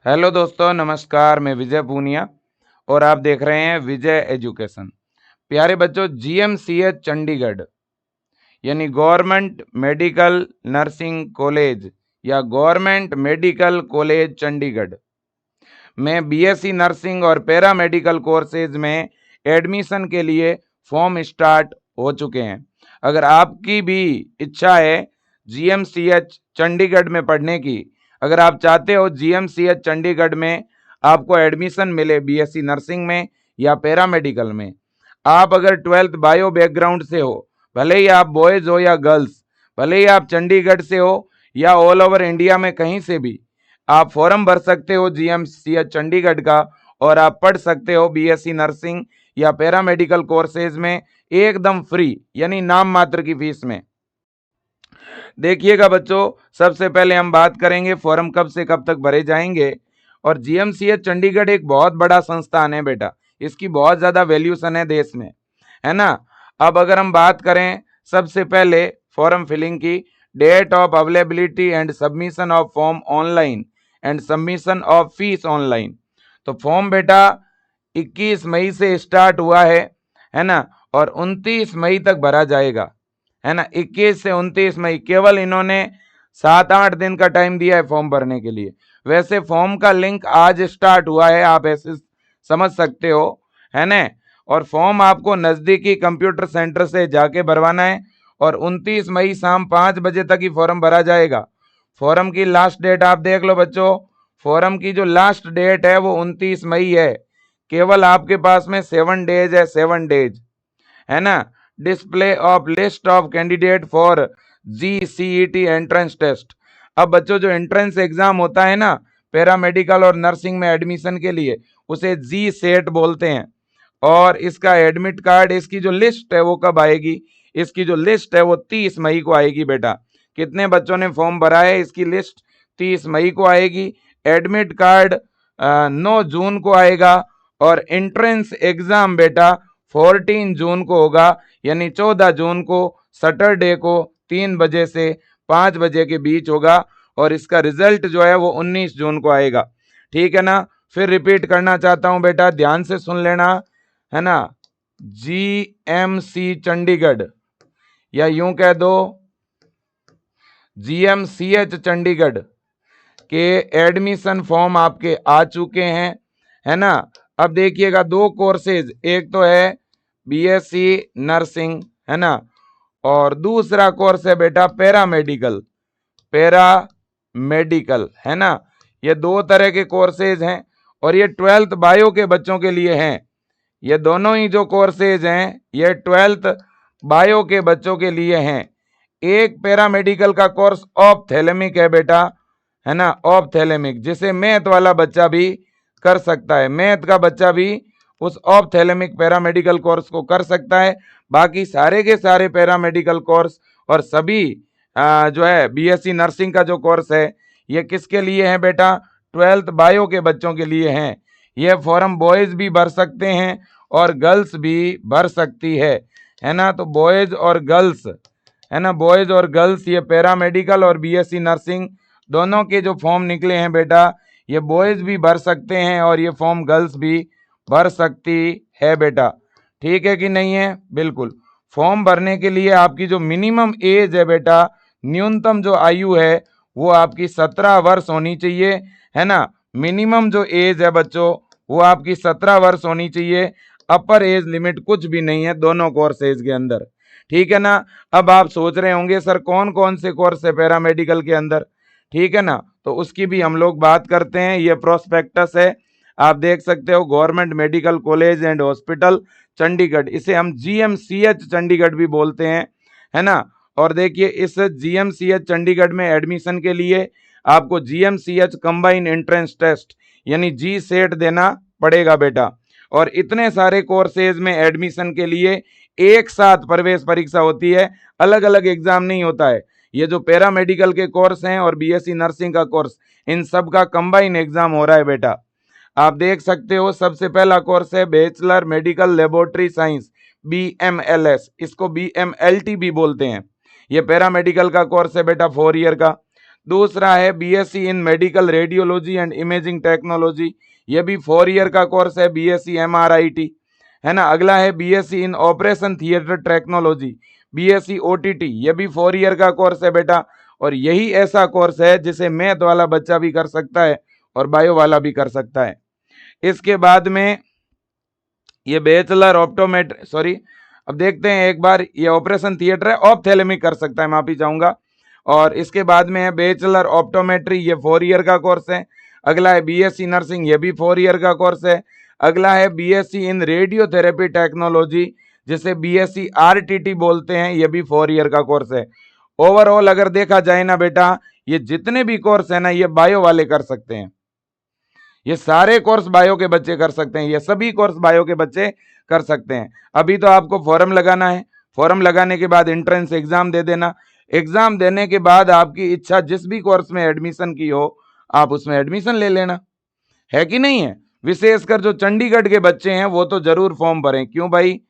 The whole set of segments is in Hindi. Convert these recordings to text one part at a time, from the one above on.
हेलो दोस्तों, नमस्कार। मैं विजय पूनिया और आप देख रहे हैं विजय एजुकेशन। प्यारे बच्चों, जीएमसीएच चंडीगढ़ यानी गवर्नमेंट मेडिकल नर्सिंग कॉलेज या गवर्नमेंट मेडिकल कॉलेज चंडीगढ़ में बीएससी नर्सिंग और पैरा मेडिकल कोर्सेज में एडमिशन के लिए फॉर्म स्टार्ट हो चुके हैं। अगर आपकी भी इच्छा है जीएमसीएच चंडीगढ़ में पढ़ने की, अगर आप चाहते हो जीएमसीएच चंडीगढ़ में आपको एडमिशन मिले बीएससी नर्सिंग में या पैरामेडिकल में, आप अगर 12th बायो बैकग्राउंड से हो, भले ही आप बॉयज़ हो या गर्ल्स, भले ही आप चंडीगढ़ से हो या ऑल ओवर इंडिया में कहीं से भी, आप फॉर्म भर सकते हो जीएमसीएच चंडीगढ़ का और आप पढ़ सकते हो बीएससी नर्सिंग या पैरामेडिकल कोर्सेज में एकदम फ्री, यानी नाम मात्र की फीस में। देखिएगा बच्चों, सबसे पहले हम बात करेंगे फॉर्म कब से कब तक भरे जाएंगे। और जीएमसीएच चंडीगढ़ एक बहुत बड़ा संस्थान है बेटा, इसकी बहुत ज़्यादा वैल्यूशन है देश में, है ना। अब अगर हम बात करें सबसे पहले फॉर्म फिलिंग की, date of availability and submission of form online and submission of fees online. तो फॉर्म बेटा 21 मई से स्टार्ट हुआ है ना, और 29 मई तक भरा जाएगा, है ना। 21 से 29 मई केवल इन्होंने 7-8 दिन का टाइम दिया है फॉर्म भरने के लिए। वैसे फॉर्म का लिंक आज स्टार्ट हुआ है, आप ऐसे समझ सकते हो, है ना। और फॉर्म आपको नज़दीकी कंप्यूटर सेंटर से जाके भरवाना है और 29 मई शाम 5 बजे तक ही फॉर्म भरा जाएगा। फॉर्म की लास्ट डेट आप देख लो बच्चों, फॉर्म की जो लास्ट डेट है वो 29 मई है। केवल आपके पास में 7 डेज है, 7 डेज, है ना। Display of list of candidate for GCET entrance test. अब बच्चों जो एंट्रेंस एग्जाम होता है ना पैरामेडिकल और नर्सिंग में एडमिशन के लिए, उसे जी सेट बोलते हैं। और इसका एडमिट कार्ड, इसकी जो लिस्ट है वो कब आएगी, इसकी जो लिस्ट है वो 30 मई को आएगी बेटा। कितने बच्चों ने फॉर्म भरा है, इसकी लिस्ट 30 मई को आएगी। एडमिट कार्ड 9 जून को आएगा और एंट्रेंस एग्जाम बेटा 14 जून को होगा, यानी 14 जून को सैटरडे को 3 बजे से 5 बजे के बीच होगा। और इसका रिजल्ट जो है वो 19 जून को आएगा, ठीक है ना। फिर रिपीट करना चाहता हूं बेटा, ध्यान से सुन लेना, है ना। जीएमसी चंडीगढ़ या यूं कह दो जीएमसीएच चंडीगढ़ के एडमिशन फॉर्म आपके आ चुके हैं, है ना। अब देखिएगा 2 कोर्सेज, एक तो है बीएससी नर्सिंग, है ना, और दूसरा कोर्स है बेटा पैरामेडिकल, पैरामेडिकल, है ना। ये 2 तरह के कोर्सेज हैं और ये 12th बायो के बच्चों के लिए हैं। ये दोनों ही जो कोर्सेज हैं ये 12th बायो के बच्चों के लिए हैं। एक पैरामेडिकल का कोर्स ऑप्थेलेमिक है बेटा, है ना, ऑप्थेलेमिक, जिसे मैथ वाला बच्चा भी कर सकता है। मैथ का बच्चा भी उस ऑप्थेलेमिक पैरामेडिकल कोर्स को कर सकता है। बाकी सारे के सारे पैरामेडिकल कोर्स और सभी जो है बीएससी नर्सिंग का जो कोर्स है ये किसके लिए है बेटा, 12th बायो के बच्चों के लिए हैं। ये फॉर्म बॉयज़ भी भर सकते हैं और गर्ल्स भी भर सकती है ना। तो बॉयज़ और गर्ल्स, है ना, बॉयज़ और गर्ल्स, ये पैरामेडिकल और बीएससी नर्सिंग दोनों के जो फॉर्म निकले हैं बेटा, ये बॉयज़ भी भर सकते हैं और ये फॉर्म गर्ल्स भी भर सकती है बेटा, ठीक है कि नहीं है। बिल्कुल। फॉर्म भरने के लिए आपकी जो मिनिमम एज है बेटा, न्यूनतम जो आयु है वो आपकी 17 वर्ष होनी चाहिए, है ना। मिनिमम जो एज है बच्चों वो आपकी 17 वर्ष होनी चाहिए। अपर एज लिमिट कुछ भी नहीं है दोनों कोर्सेज के अंदर, ठीक है ना। अब आप सोच रहे होंगे सर कौन कौन से कोर्स है पैरामेडिकल के अंदर, ठीक है ना, तो उसकी भी हम लोग बात करते हैं। ये प्रोस्पेक्टस है, आप देख सकते हो, government medical college and hospital Chandigarh, इसे हम जीएमसीएच चंडीगढ़ भी बोलते हैं, है ना। और देखिए इस जीएमसीएच चंडीगढ़ में एडमिशन के लिए आपको जीएमसीएच कंबाइन एंट्रेंस टेस्ट यानी जी सेट देना पड़ेगा बेटा। और इतने सारे कोर्सेज में एडमिशन के लिए एक साथ प्रवेश परीक्षा होती है, अलग अलग एग्जाम नहीं होता है। ये जो पैरामेडिकल के कोर्स हैं और बीएससी नर्सिंग का कोर्स, इन सब का कंबाइन एग्जाम हो रहा है बेटा। आप देख सकते हो सबसे पहला कोर्स है बैचलर मेडिकल लेबोरेटरी साइंस, बीएमएलएस, इसको बीएमएलटी भी बोलते हैं। ये पैरामेडिकल का कोर्स है बेटा 4 ईयर का। दूसरा है BSc in medical radiology and imaging technology, ये भी 4 ईयर का कोर्स है, बीएससी एमआरआईटी, है ना। अगला है BSc in operation theatre technology, BSc OTT, ये भी 4 ईयर का कोर्स है बेटा। और यही ऐसा कोर्स है जिसे मैथ वाला बच्चा भी कर सकता है और बायो वाला भी कर सकता है। इसके बाद में ये बैचलर ऑप्टोमेट्री, सॉरी अब देखते हैं एक बार, ये ऑपरेशन थिएटर है, ऑप्थेलेमिक कर सकता है, माफी चाहूंगा। और इसके बाद में है बैचलर ऑप्टोमेट्री, ये 4 ईयर का कोर्स है। अगला है बीएससी नर्सिंग, ये भी 4 ईयर का कोर्स है। अगला है बीएससी इन रेडियोथेरेपी टेक्नोलॉजी, जिसे बीएससी आरटीटी बोलते हैं, ये भी 4 ईयर का कोर्स है। ओवरऑल अगर देखा जाए ना बेटा, ये जितने भी कोर्स है ना, ये बायो वाले कर सकते हैं, ये सारे कोर्स बायो के बच्चे कर सकते हैं, ये सभी कोर्स बायो के बच्चे कर सकते हैं। अभी तो आपको फॉर्म लगाना है, फॉर्म लगाने के बाद एंट्रेंस एग्जाम दे देना, एग्जाम देने के बाद आपकी इच्छा जिस भी कोर्स में एडमिशन की हो आप उसमें एडमिशन ले लेना, है कि नहीं है। विशेषकर जो चंडीगढ़ के बच्चे हैं वो तो जरूर फॉर्म भरें। क्यों भाई?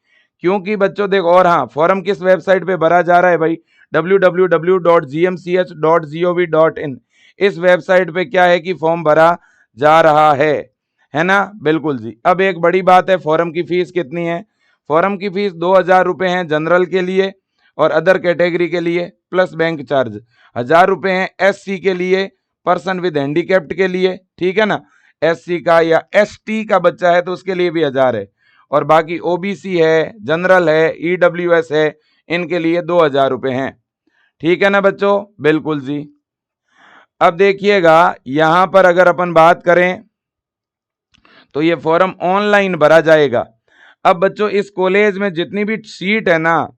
क्योंकि बच्चों देखो, और हाँ, फॉर्म किस वेबसाइट पे भरा जा रहा है भाई? www.gmch.gov.in, इस वेबसाइट पे क्या है कि फॉर्म भरा जा रहा है ना। बिल्कुल जी। अब एक बड़ी बात है, फॉर्म की फीस कितनी है? फॉर्म की फीस 2000 रुपये है जनरल के लिए और अदर कैटेगरी के लिए, प्लस बैंक चार्ज 1000 रुपये है एससी के लिए, पर्सन विद हैंडीकैप्ड के लिए, ठीक है ना। एससी का या एसटी का बच्चा है तो उसके लिए भी 1000 है, और बाकी ओबीसी है, जनरल है, ईडब्ल्यूएस है, इनके लिए 2000 रुपये हैं, ठीक है ना बच्चों। बिल्कुल जी। अब देखिएगा यहां पर अगर अपन बात करें तो ये फॉर्म ऑनलाइन भरा जाएगा। अब बच्चों इस कॉलेज में जितनी भी सीट है ना,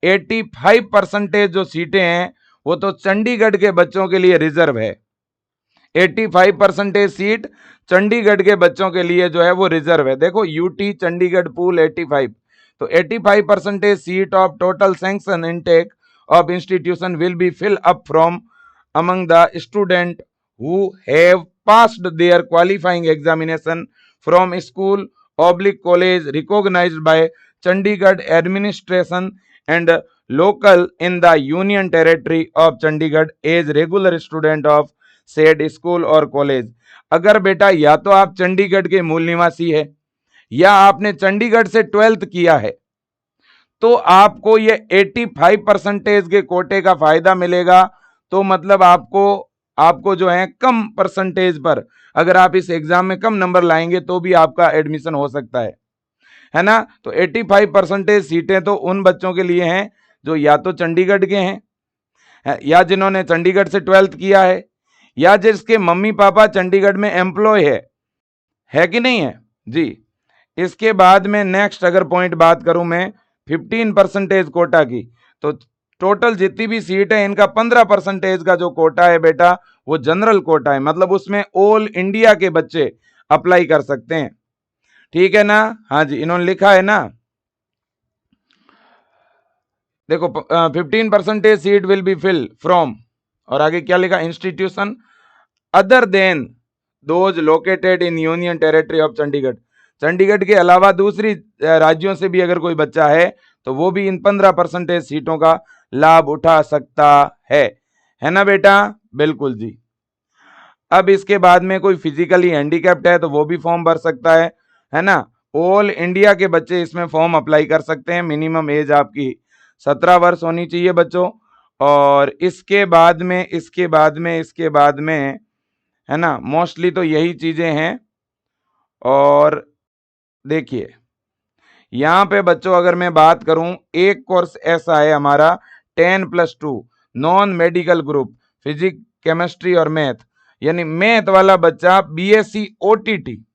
85% जो सीटें हैं वो तो चंडीगढ़ के बच्चों के लिए रिजर्व है। 85% सीट चंडीगढ़ के बच्चों के लिए जो है वो रिजर्व है। देखो यूटी चंडीगढ़ पूल 85, तो 85% seat of total sanction intake of institution will be fill up from among the student who have passed their qualifying examination from school oblique college recognized by Chandigarh administration and local in the union territory of Chandigarh as regular student of said school or college। अगर बेटा या तो आप चंडीगढ़ के मूल निवासी है या आपने चंडीगढ़ से 12th किया है तो आपको ये 85% के कोटे का फायदा मिलेगा। तो मतलब आपको जो है कम परसेंटेज पर, अगर आप इस एग्जाम में कम नंबर लाएंगे तो भी आपका एडमिशन हो सकता है ना। तो 85% सीटें तो उन बच्चों के लिए हैं जो या तो चंडीगढ़ के हैं या जिन्होंने चंडीगढ़ से 12th किया है या जिसके मम्मी पापा चंडीगढ़ में एम्प्लॉय है कि नहीं है जी। इसके बाद में नेक्स्ट अगर पॉइंट बात करूं मैं 15% कोटा की, तो टोटल जितनी भी सीट है इनका 15% का जो कोटा है बेटा वो जनरल कोटा है, मतलब उसमें ऑल इंडिया के बच्चे अप्लाई कर सकते हैं, ठीक है ना। हाँ जी, इन्होंने लिखा है ना, देखो 15% seat will be fill from, और आगे क्या लिखा, institution other than those located in union territory of Chandigarh. Chandigarh के अलावा दूसरी राज्यों से भी अगर कोई बच्चा है तो वो भी इन 15% सीटों का लाभ उठा सकता है ना बेटा। बिल्कुल जी। अब इसके बाद में कोई फिजिकली हैंडीकैप्ड है तो वो भी फॉर्म भर सकता है ना। ऑल इंडिया के बच्चे इसमें फॉर्म अप्लाई कर सकते हैं। मिनिमम एज आपकी 17 वर्ष होनी चाहिए बच्चों। और इसके बाद में है ना, मोस्टली तो यही चीजें हैं। और देखिए यहाँ पे बच्चों अगर मैं बात करूं, एक कोर्स ऐसा है हमारा 10+2 non medical group, physics chemistry और मैथ, यानी मैथ वाला बच्चा बीएससी ओटीटी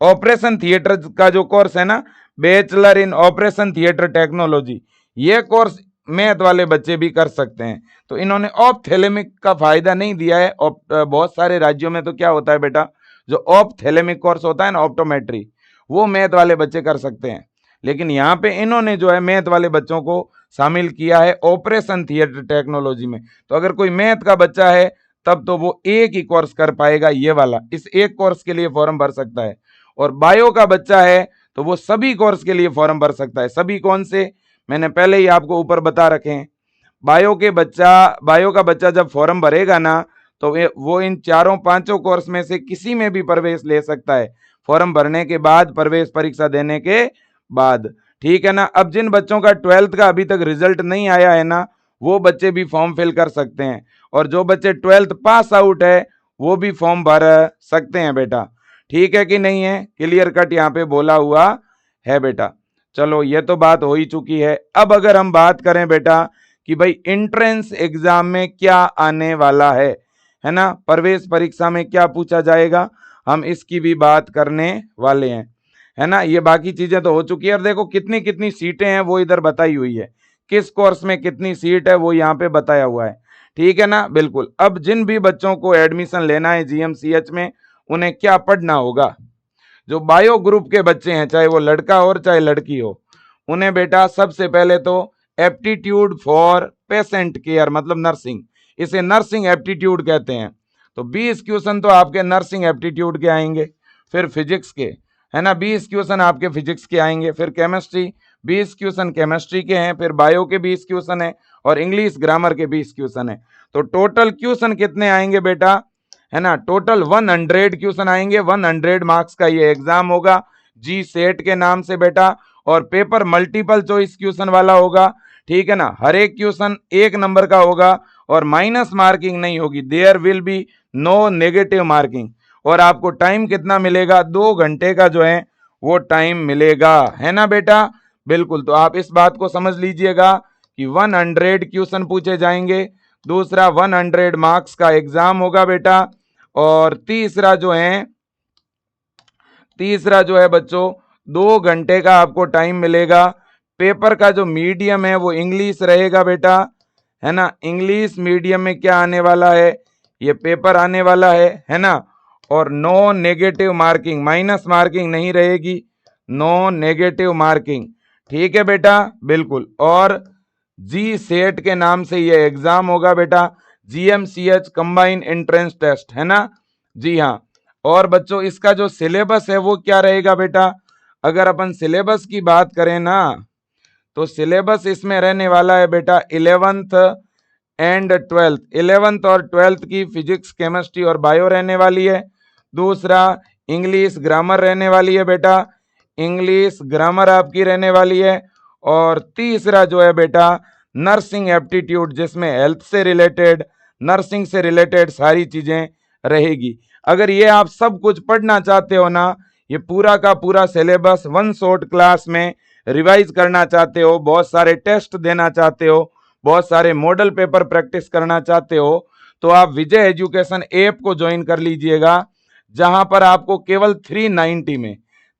ऑपरेशन थिएटर का जो कोर्स है ना, bachelor in operation theatre technology, ये कोर्स मैथ वाले बच्चे भी कर सकते हैं। तो इन्होंने ऑप्थेलेमिक का फायदा नहीं दिया है। बहुत सारे राज्यों में तो क्या होता है बेटा, जो ऑप्थेलेमिक कोर्स होता है ना, ऑप्टोमेट्री, वो मैथ वाले बच्चे कर सकते हैं, लेकिन यहाँ पे इन्होंने जो है मैथ वाले बच्चों को शामिल किया है ऑपरेशन थिएटर टेक्नोलॉजी में। तो अगर कोई मैथ का बच्चा है तब तो वो एक ही कोर्स कर पाएगा, ये वाला, इस एक कोर्स के लिए फॉर्म भर सकता है। और बायो का बच्चा है तो वो सभी कोर्स के लिए फॉर्म भर सकता है। सभी कौन से, मैंने पहले ही आपको ऊपर बता रखे हैं। बायो का बच्चा जब फॉर्म भरेगा ना तो वो इन चारों पांचों कोर्स में से किसी में भी प्रवेश ले सकता है, फॉर्म भरने के बाद, प्रवेश परीक्षा देने के बाद। ठीक है ना। अब जिन बच्चों का 12th का अभी तक रिजल्ट नहीं आया है ना, वो बच्चे भी फॉर्म फिल कर सकते हैं, और जो बच्चे 12th पास आउट है वो भी फॉर्म भर सकते हैं बेटा। ठीक है कि नहीं है? क्लियर कट यहाँ पे बोला हुआ है बेटा। चलो ये तो बात हो ही चुकी है। अब अगर हम बात करें बेटा कि भाई एंट्रेंस एग्जाम में क्या आने वाला है ना, प्रवेश परीक्षा में क्या पूछा जाएगा, हम इसकी भी बात करने वाले हैं, है ना। ये बाकी चीजें तो हो चुकी है, और देखो कितनी कितनी सीटें हैं वो इधर बताई हुई है, किस कोर्स में कितनी सीट है वो यहाँ पे बताया हुआ है। ठीक है ना, बिल्कुल। अब जिन भी बच्चों को एडमिशन लेना है जीएमसीएच में, उन्हें क्या पढ़ना होगा? जो बायो ग्रुप के बच्चे हैं, चाहे वो लड़का हो चाहे लड़की हो, उन्हें बेटा सबसे पहले तो एप्टीट्यूड फॉर पेशेंट केयर, मतलब नर्सिंग, इसे नर्सिंग एप्टीट्यूड कहते हैं। तो 20 क्वेश्चन तो आपके नर्सिंग एप्टीट्यूड के आएंगे, फिर फिजिक्स के, है ना, 20 क्वेश्चन आपके फिजिक्स के आएंगे, फिर केमिस्ट्री 20 क्वेश्चन केमिस्ट्री के हैं, फिर बायो के 20 क्वेश्चन है, और इंग्लिश ग्रामर के 20 क्वेश्चन है। तो टोटल क्वेश्चन कितने आएंगे बेटा, है ना, टोटल 100 क्वेश्चन आएंगे। 100 मार्क्स का ये एग्जाम होगा जी सेट के नाम से बेटा, और पेपर मल्टीपल चॉइस क्वेश्चन वाला होगा। ठीक है ना, हर एक क्वेश्चन 1 नंबर का होगा, और माइनस मार्किंग नहीं होगी, there will be no negative marking. और आपको टाइम कितना मिलेगा? 2 घंटे का जो है वो टाइम मिलेगा, है ना बेटा। बिल्कुल, तो आप इस बात को समझ लीजिएगा कि 100 क्वेश्चन पूछे जाएंगे, दूसरा 100 मार्क्स का एग्जाम होगा बेटा, और तीसरा जो है बच्चों 2 घंटे का आपको टाइम मिलेगा। पेपर का जो मीडियम है वो इंग्लिश रहेगा बेटा, है ना। इंग्लिश मीडियम में क्या आने वाला है? ये पेपर आने वाला है ना। और no negative marking, minus marking नहीं रहेगी, नो नेगेटिव मार्किंग। ठीक है बेटा, बिल्कुल। और जी सेट के नाम से ये एग्जाम होगा बेटा, जीएमसीएच कंबाइन एंट्रेंस टेस्ट, है ना। जी हाँ। और बच्चों इसका जो सिलेबस है वो क्या रहेगा बेटा? अगर अपन सिलेबस की बात करें ना, तो सिलेबस इसमें रहने वाला है बेटा 11th एंड 12th, 11th और 12th की फिजिक्स केमिस्ट्री और बायो रहने वाली है। दूसरा इंग्लिश ग्रामर रहने वाली है बेटा, इंग्लिश ग्रामर आपकी रहने वाली है। और तीसरा जो है बेटा नर्सिंग एप्टीट्यूड, जिसमें हेल्थ से रिलेटेड, नर्सिंग से रिलेटेड सारी चीजें रहेगी। अगर ये आप सब कुछ पढ़ना चाहते हो ना, ये पूरा का पूरा सिलेबस 1 शॉर्ट क्लास में रिवाइज करना चाहते हो, बहुत सारे टेस्ट देना चाहते हो, बहुत सारे मॉडल पेपर प्रैक्टिस करना चाहते हो, तो आप विजय एजुकेशन ऐप को ज्वाइन कर लीजिएगा, जहां पर आपको केवल 390 में,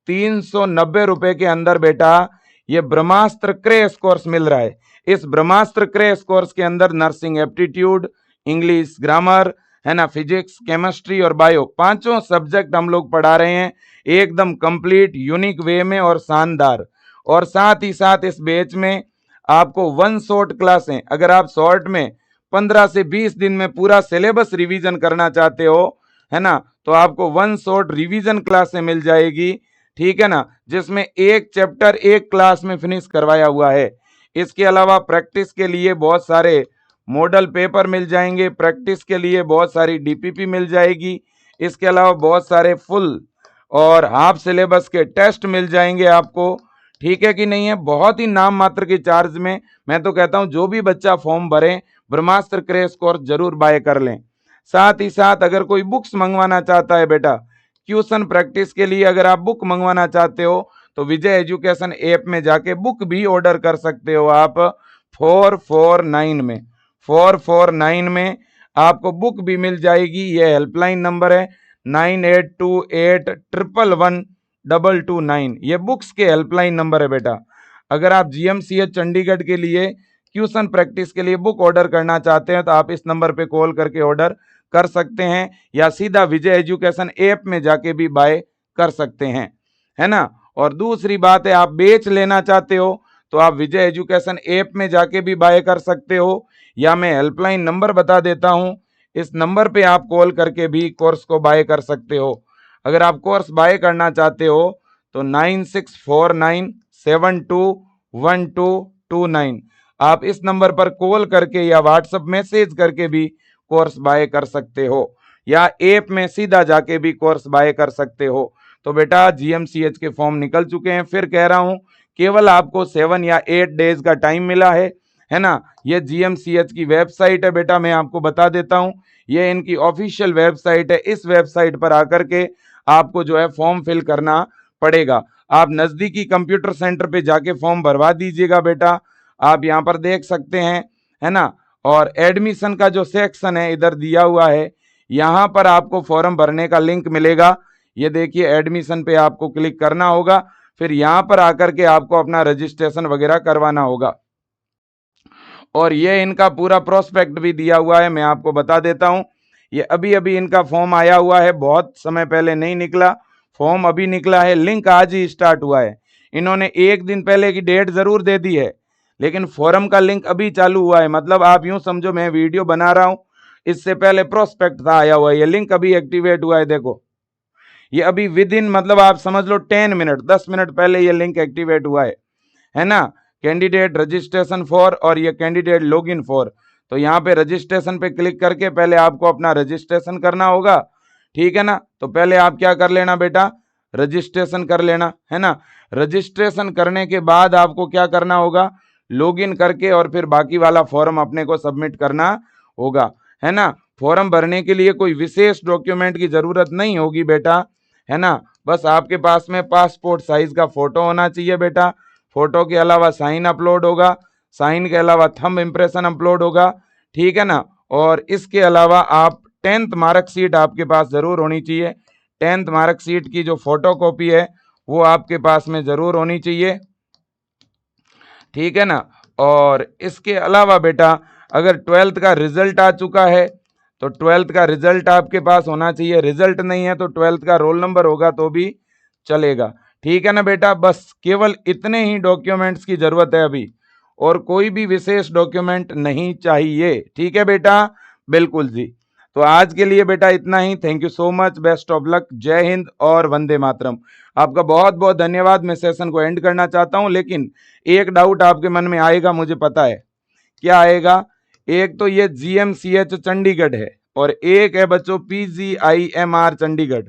390 रुपए के अंदर बेटा ये ब्रह्मास्त्र क्रैश कोर्स मिल रहा है। इस ब्रह्मास्त्र क्रैश कोर्स के अंदर नर्सिंग एप्टीट्यूड, इंग्लिश ग्रामर, है ना, फिजिक्स केमिस्ट्री और बायो, पांचों सब्जेक्ट हम लोग पढ़ा रहे हैं एकदम कंप्लीट यूनिक वे में और शानदार। और साथ ही साथ इस बैच में आपको 1 शॉर्ट क्लासें, अगर आप शॉर्ट में 15 से 20 दिन में पूरा सिलेबस रिवीजन करना चाहते हो, है ना, तो आपको 1 शॉर्ट रिवीजन क्लासें मिल जाएगी। ठीक है ना, जिसमें एक चैप्टर एक क्लास में फिनिश करवाया हुआ है। इसके अलावा प्रैक्टिस के लिए बहुत सारे मॉडल पेपर मिल जाएंगे, प्रैक्टिस के लिए बहुत सारी डीपीपी मिल जाएगी। इसके अलावा बहुत सारे फुल और हाफ सिलेबस के टेस्ट मिल जाएंगे आपको। ठीक है कि नहीं है? बहुत ही नाम मात्र के चार्ज में। मैं तो कहता हूं जो भी बच्चा फॉर्म भरे, ब्रह्मास्त्र क्रैश कोर्स जरूर बाय कर लें। साथ ही साथ अगर कोई बुक्स मंगवाना चाहता है बेटा, क्वेश्चन प्रैक्टिस के लिए अगर आप बुक मंगवाना चाहते हो, तो विजय एजुकेशन ऐप में जाके बुक भी ऑर्डर कर सकते हो आप 449 में। 449 में आपको बुक भी मिल जाएगी। ये हेल्पलाइन नंबर है 9828111229। ये बुक्स के हेल्पलाइन नंबर है बेटा। अगर आप जीएमसीएच चंडीगढ़ के लिए क्वेश्चन प्रैक्टिस के लिए बुक ऑर्डर करना चाहते हैं, तो आप इस नंबर पे कॉल करके ऑर्डर कर सकते हैं, या सीधा विजय एजुकेशन ऐप में जाके भी बाय कर सकते हैं, है ना। और दूसरी बात है, आप बेच लेना चाहते हो तो आप विजय एजुकेशन ऐप में जाके भी बाय कर सकते हो, या मैं हेल्पलाइन नंबर बता देता हूं, इस नंबर पे आप कॉल करके भी कोर्स को बाय कर सकते हो। अगर आप कोर्स बाय करना चाहते हो तो 9649721229, आप इस नंबर पर कॉल करके या व्हाट्सएप मैसेज करके भी कोर्स बाय कर सकते हो, या ऐप में सीधा जाके भी कोर्स बाय कर सकते हो। तो बेटा जीएमसीएच के फॉर्म निकल चुके हैं। फिर कह रहा हूं, केवल आपको 7 या 8 डेज का टाइम मिला है ना। ये जीएमसीएच की वेबसाइट है बेटा, मैं आपको बता देता हूं, ये इनकी ऑफिशियल वेबसाइट है। इस वेबसाइट पर आकर के आपको जो है फॉर्म फिल करना पड़ेगा। आप नजदीकी कंप्यूटर सेंटर पे जाके फॉर्म भरवा दीजिएगा बेटा। आप यहाँ पर देख सकते हैं, है ना। और एडमिशन का जो सेक्शन है इधर दिया हुआ है, यहाँ पर आपको फॉर्म भरने का लिंक मिलेगा। ये देखिए, एडमिशन पे आपको क्लिक करना होगा, फिर यहाँ पर आकर के आपको अपना रजिस्ट्रेशन वगैरह करवाना होगा। और ये इनका पूरा प्रोस्पेक्ट भी दिया हुआ है, मैं आपको बता देता हूँ। ये अभी अभी इनका फॉर्म आया हुआ है, बहुत समय पहले नहीं निकला, फॉर्म अभी निकला है। लिंक आज ही स्टार्ट हुआ है। इन्होंने एक दिन पहले की डेट जरूर दे दी है, लेकिन फॉर्म का लिंक अभी चालू हुआ है। मतलब आप यूं समझो, मैं वीडियो बना रहा हूं, इससे पहले प्रोस्पेक्ट था आया हुआ है, ये लिंक अभी एक्टिवेट हुआ है। देखो, ये अभी विद इन, मतलब आप समझ लो 10 मिनट 10 मिनट पहले ये लिंक एक्टिवेट हुआ है ना। कैंडिडेट रजिस्ट्रेशन फॉर, और ये कैंडिडेट लॉगिन फॉर। तो यहाँ पे रजिस्ट्रेशन पे क्लिक करके पहले आपको अपना रजिस्ट्रेशन करना होगा, ठीक है ना। तो पहले आप क्या कर लेना बेटा, रजिस्ट्रेशन कर लेना, है ना। रजिस्ट्रेशन करने के बाद आपको क्या करना होगा, लॉगिन करके और फिर बाकी वाला फॉर्म अपने को सबमिट करना होगा, है ना। फॉर्म भरने के लिए कोई विशेष डॉक्यूमेंट की जरूरत नहीं होगी बेटा, है ना। बस आपके पास में पासपोर्ट साइज का फोटो होना चाहिए बेटा। फोटो के अलावा साइन अपलोड होगा, साइन के अलावा थंब इम्प्रेशन अपलोड होगा, ठीक है ना। और इसके अलावा आप 10th मार्कशीट आपके पास जरूर होनी चाहिए। 10th मार्कशीट की जो फोटो कॉपी है वो आपके पास में जरूर होनी चाहिए, ठीक है ना। और इसके अलावा बेटा अगर 12th का रिजल्ट आ चुका है तो 12th का रिजल्ट आपके पास होना चाहिए। रिजल्ट नहीं है तो 12th का रोल नंबर होगा तो भी चलेगा, ठीक है ना बेटा। बस केवल इतने ही डॉक्यूमेंट्स की जरूरत है अभी, और कोई भी विशेष डॉक्यूमेंट नहीं चाहिए, ठीक है बेटा। बिल्कुल जी। तो आज के लिए बेटा इतना ही। Thank you so much, best of luck, जय हिंद और वंदे मातरम। आपका बहुत बहुत धन्यवाद। मैं सेशन को एंड करना चाहता हूं, लेकिन एक डाउट आपके मन में आएगा, मुझे पता है क्या आएगा। एक तो ये जीएमसीएच चंडीगढ़ है और एक है बच्चों पीजीआईएमआर चंडीगढ़।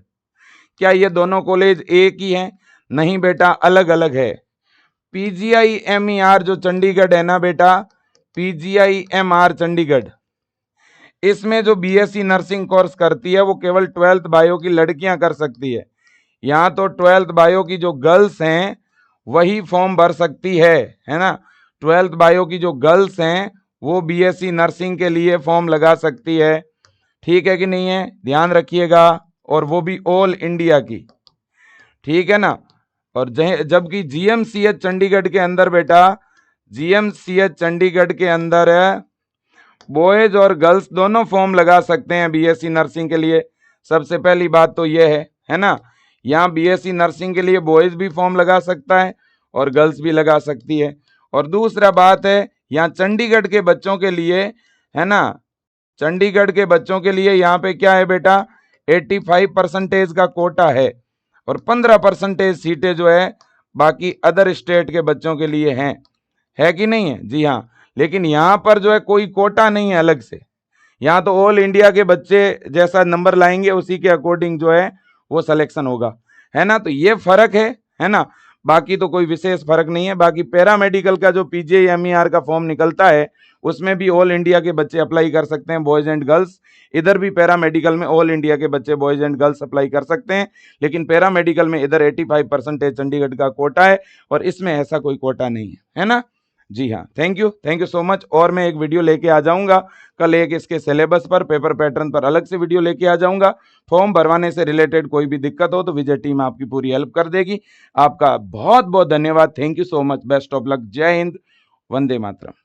क्या ये दोनों कॉलेज एक ही हैं? नहीं बेटा, अलग अलग है। पीजीआईएमईआर जो चंडीगढ़ है ना बेटा, पीजीआईएमआर चंडीगढ़, इसमें जो बीएससी नर्सिंग कोर्स करती है वो केवल 12th बायो की लड़कियां कर सकती है। यहाँ तो 12th बायो की जो गर्ल्स हैं वही फॉर्म भर सकती है ना। 12th बायो की जो गर्ल्स हैं वो बीएससी नर्सिंग के लिए फॉर्म लगा सकती है, ठीक है कि नहीं है, ध्यान रखिएगा। और वो भी ऑल इंडिया की, ठीक है ना। और जबकि जीएमसीएच चंडीगढ़ के अंदर बेटा, जीएमसीएच चंडीगढ़ के अंदर बॉयज और गर्ल्स दोनों फॉर्म लगा सकते हैं बीएससी नर्सिंग के लिए। सबसे पहली बात तो ये है ना। यहाँ बीएससी नर्सिंग के लिए बॉयज भी फॉर्म लगा सकता है और गर्ल्स भी लगा सकती है। और दूसरा बात है, यहाँ चंडीगढ़ के बच्चों के लिए, है ना, चंडीगढ़ के बच्चों के लिए यहाँ पे क्या है बेटा, 85% का कोटा है और 15% सीटें जो है बाकी अदर स्टेट के बच्चों के लिए हैं, है कि नहीं है? जी हाँ। लेकिन यहाँ पर जो है कोई कोटा नहीं है अलग से। यहाँ तो ऑल इंडिया के बच्चे जैसा नंबर लाएंगे उसी के अकॉर्डिंग जो है वो सिलेक्शन होगा, है ना। तो ये फर्क है ना। बाकी तो कोई विशेष फर्क नहीं है। बाकी पैरामेडिकल का जो पीजीआईएमईआर का फॉर्म निकलता है उसमें भी ऑल इंडिया के बच्चे अप्लाई कर सकते हैं, बॉयज एंड गर्ल्स। इधर भी पैरामेडिकल में ऑल इंडिया के बच्चे बॉयज एंड गर्ल्स अप्लाई कर सकते हैं, लेकिन पैरामेडिकल में इधर 85% चंडीगढ़ का कोटा है और इसमें ऐसा कोई कोटा नहीं है ना। जी हाँ, थैंक यू सो मच। और मैं एक वीडियो लेके आ जाऊंगा कल, एक इसके सिलेबस पर, पेपर पैटर्न पर अलग से वीडियो लेके आ जाऊंगा। फॉर्म भरवाने से रिलेटेड कोई भी दिक्कत हो तो विजय टीम आपकी पूरी हेल्प कर देगी। आपका बहुत बहुत धन्यवाद। Thank you so much, best of luck, जय हिंद, वंदे मातरम।